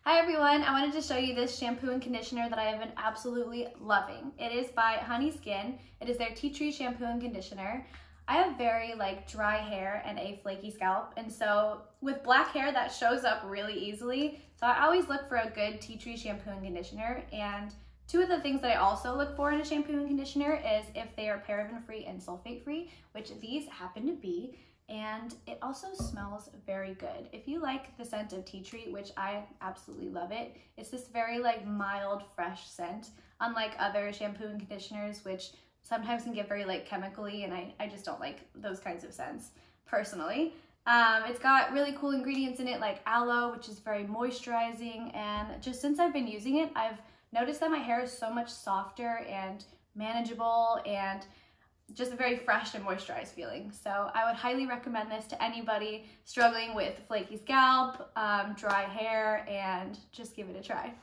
Hi everyone, I wanted to show you this shampoo and conditioner that I have been absolutely loving. It is by Honeyskin. It is their tea tree shampoo and conditioner. I have very dry hair and a flaky scalp, and so with black hair that shows up really easily. So I always look for a good tea tree shampoo and conditioner, and two of the things that I also look for in a shampoo and conditioner is if they are paraben free and sulfate free, which these happen to be. And it also smells very good. If you like the scent of tea tree, which I absolutely love it, it's this very mild, fresh scent, unlike other shampoo and conditioners, which sometimes can get very chemically, and I just don't like those kinds of scents personally. It's got really cool ingredients in it like aloe, which is very moisturizing, and just since I've been using it, I've noticed that my hair is so much softer and manageable and just a very fresh and moisturized feeling. So I would highly recommend this to anybody struggling with flaky scalp, dry hair, and just give it a try.